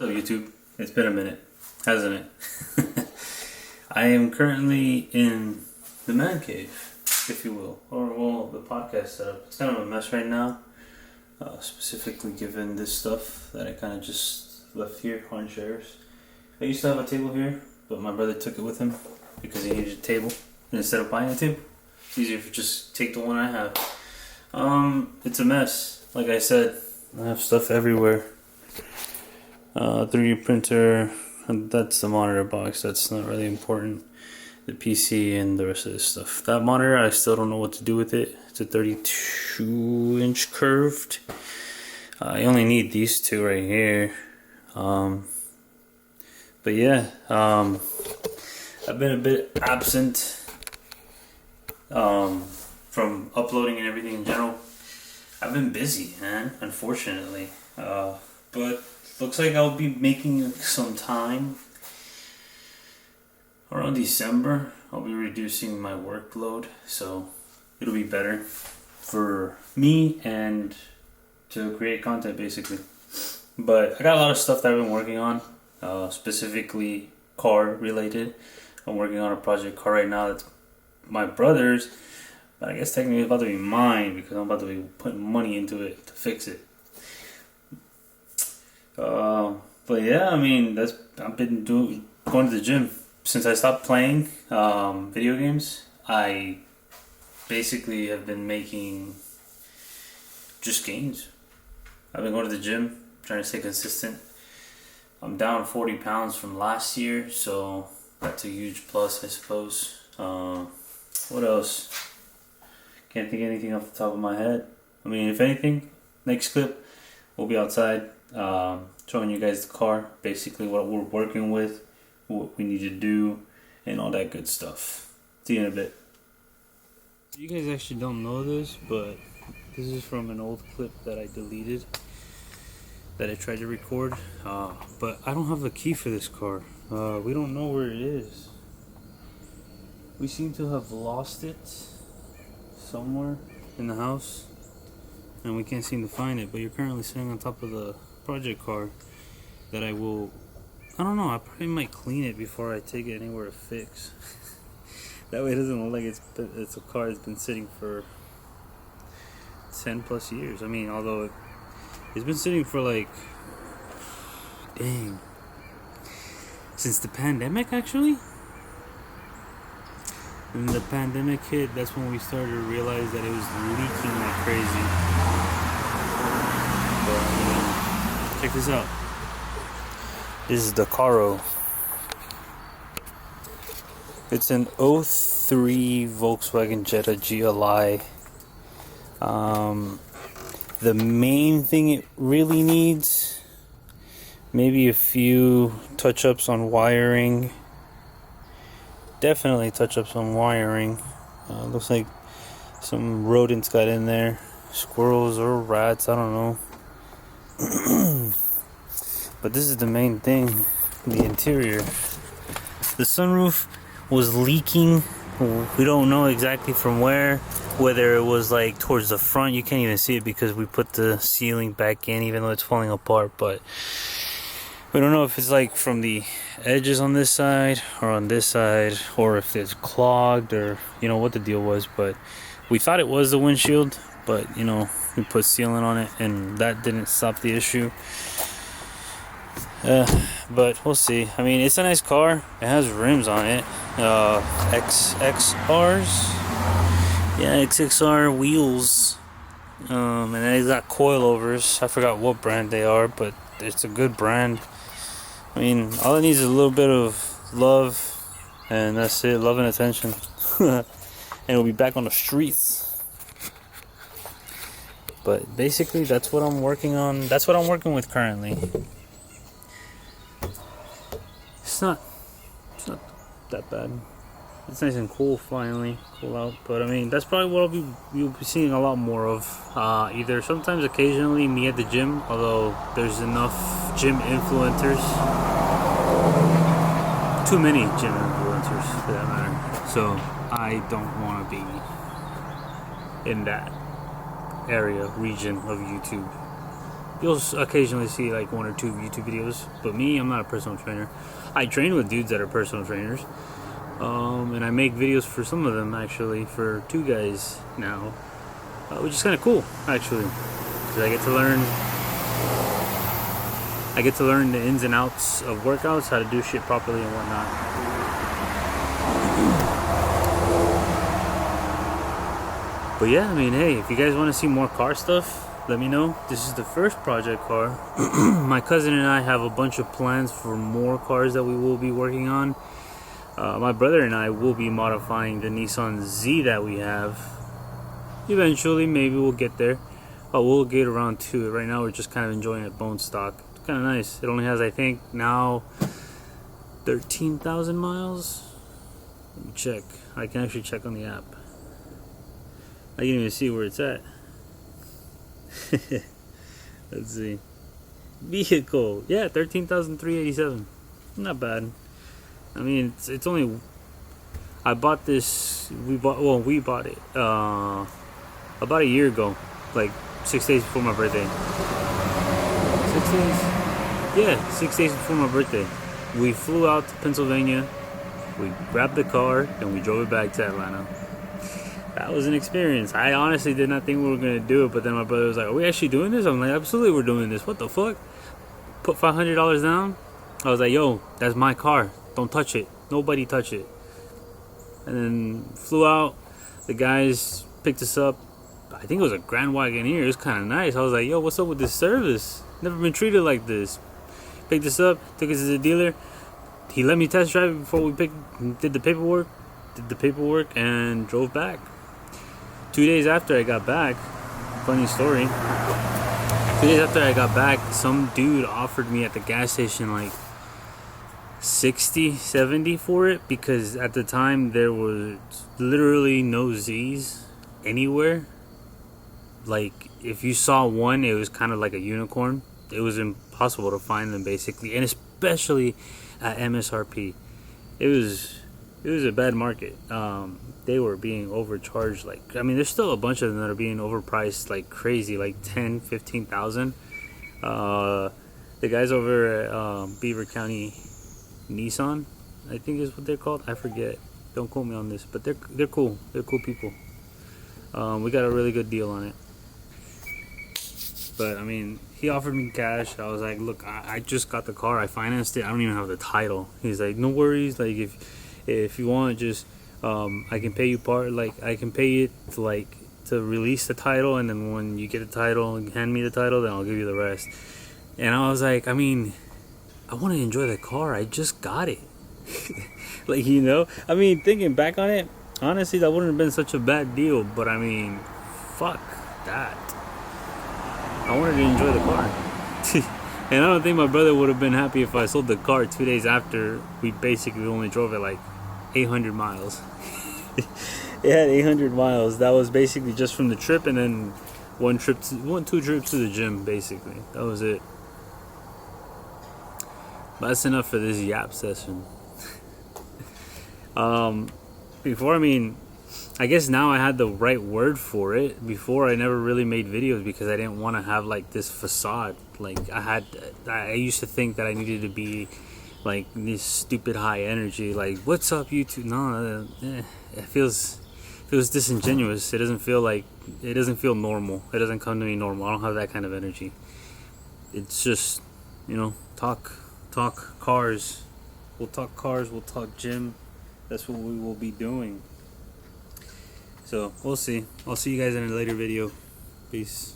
So YouTube, it's been a minute, hasn't it? I am currently in the man cave, if you will, or well, the podcast setup. It's kind of a mess right now, specifically given this stuff that I kind of just left here on chairs. I used to have a table here, but my brother took it with him because he needed a table. And instead of buying a table, it's easier if you just take the one I have. It's a mess. Like I said, I have stuff everywhere. 3D printer, that's the monitor box, that's not really important. The PC and the rest of this stuff. That monitor, I still don't know what to do with it. It's a 32-inch curved. I only need these two right here. But yeah, I've been a bit absent from uploading and everything in general. I've been busy, man, unfortunately. But looks like I'll be making some time around December. I'll be reducing my workload, so it'll be better for me and to create content, basically. But I got a lot of stuff that I've been working on, specifically car related. I'm working on a project car right now that's my brother's, but I guess technically it's about to be mine because I'm about to be putting money into it to fix it. But yeah, I mean, I've been going to the gym since I stopped playing video games. I basically have been making just gains. I've been going to the gym, trying to stay consistent. I'm down 40 pounds from last year, so that's a huge plus, I suppose. What else? Can't think of anything off the top of my head. I mean, if anything, next clip we'll be outside. Showing you guys the car, basically what we're working with, what we need to do, and all that good stuff. See you in a bit. You guys actually don't know this, but this is from an old clip that I deleted that I tried to record, but I don't have a key for this car. We don't know where it is. We seem to have lost it somewhere in the house, and we can't seem to find it, but you're currently sitting on top of the project car that I don't know, I probably might clean it before I take it anywhere to fix. That way it doesn't look like it's a car that's been sitting for 10 plus years. I mean, although it's been sitting for like, dang, since the pandemic actually. When the pandemic hit, that's when we started to realize that it was leaking like crazy. But, check this out. This is the Caro. It's an 03 Volkswagen Jetta GLI. The main thing it really needs, maybe a few touch-ups on wiring. Definitely touch-ups on wiring. Looks like some rodents got in there. Squirrels or rats, I don't know. But this is the main thing, the interior. The sunroof was leaking. We don't know exactly from where, whether it was like towards the front. You can't even see it because we put the ceiling back in even though it's falling apart, but we don't know if it's like from the edges on this side or on this side, or if it's clogged, or you know what the deal was. But we thought it was the windshield, but you know, we put sealant on it and that didn't stop the issue. But we'll see. I mean, it's a nice car. It has rims on it. XXRs. Yeah, XXR wheels. And then it's got coilovers. I forgot what brand they are, but it's a good brand. I mean, all it needs is a little bit of love, and that's it. Love and attention. And it'll be back on the streets. But basically, that's what I'm working on. That's what I'm working with currently. It's not that bad. It's nice and cool finally, cool out. But I mean, that's probably what you'll be seeing a lot more of. Either sometimes, occasionally, me at the gym. Although there's enough gym influencers, too many gym influencers for that matter. So I don't want to be in that area, region of YouTube. you'll occasionally see like 1 or 2 YouTube videos. But me, I'm not a personal trainer. I train with dudes that are personal trainers, and I make videos for some of them actually, for 2 guys now, which is kind of cool actually, because I get to learn the ins and outs of workouts, how to do shit properly and whatnot. But yeah, I mean, hey, if you guys want to see more car stuff, let me know. This is the first project car. My cousin and I have a bunch of plans for more cars that we will be working on. My brother and I will be modifying the Nissan Z that we have. Eventually, maybe we'll get there. We'll get around to it. Right now, we're just kind of enjoying it bone stock. It's kind of nice. It only has, I think, now 13,000 miles. Let me check. I can actually check on the app. I can even see where it's at. Let's see. Vehicle. Yeah, 13,387. Not bad. I mean, it's only. I bought this. We bought it about a year ago, like 6 days before my birthday. 6 days? Yeah, 6 days before my birthday. We flew out to Pennsylvania. We grabbed the car and we drove it back to Atlanta. That was an experience. I honestly did not think we were going to do it, but then my brother was like, are we actually doing this? I'm like, absolutely we're doing this. What the fuck? Put $500 down. I was like, yo, that's my car. Don't touch it. Nobody touch it. And then flew out. The guys picked us up. I think it was a Grand Wagoneer. It was kind of nice. I was like, yo, what's up with this service? Never been treated like this. Picked us up, took us to the dealer. He let me test drive it before we did the paperwork, and drove back. 2 days after I got back, funny story, 2 days after I got back, some dude offered me at the gas station like 60, 70 for it, because at the time there was literally no Z's anywhere. Like, if you saw one, it was kind of like a unicorn. It was impossible to find them, basically, and especially at MSRP. It was a bad market. They were being overcharged. Like, I mean, there's still a bunch of them that are being overpriced like crazy, like 10, 15,000. The guys over at Beaver County Nissan, I think is what they're called. I forget. Don't quote me on this, but they're cool. They're cool people. We got a really good deal on it. But I mean, he offered me cash. I was like, look, I just got the car. I financed it. I don't even have the title. He's like, no worries. Like, if you want, just I can pay you part. Like, I can pay it to release the title, and then when you get the title and hand me the title, then I'll give you the rest. And I was like, I mean, I want to enjoy the car. I just got it. Like, you know, I mean, thinking back on it, honestly, that wouldn't have been such a bad deal. But I mean, fuck that. I wanted to enjoy the car. And I don't think my brother would have been happy if I sold the car 2 days after we basically only drove it like 800 miles. It had 800 miles. That was basically just from the trip, and then 2 trips to the gym, basically. That was it. But that's enough for this yap session. I guess now I had the right word for it. Before, I never really made videos because I didn't want to have like this facade. Like, I used to think that I needed to be like this stupid high energy. Like, what's up, YouTube? No, it feels disingenuous. It doesn't feel normal. It doesn't come to me normal. I don't have that kind of energy. It's just, you know, talk cars. We'll talk cars. We'll talk gym. That's what we will be doing. So, we'll see. I'll see you guys in a later video. Peace.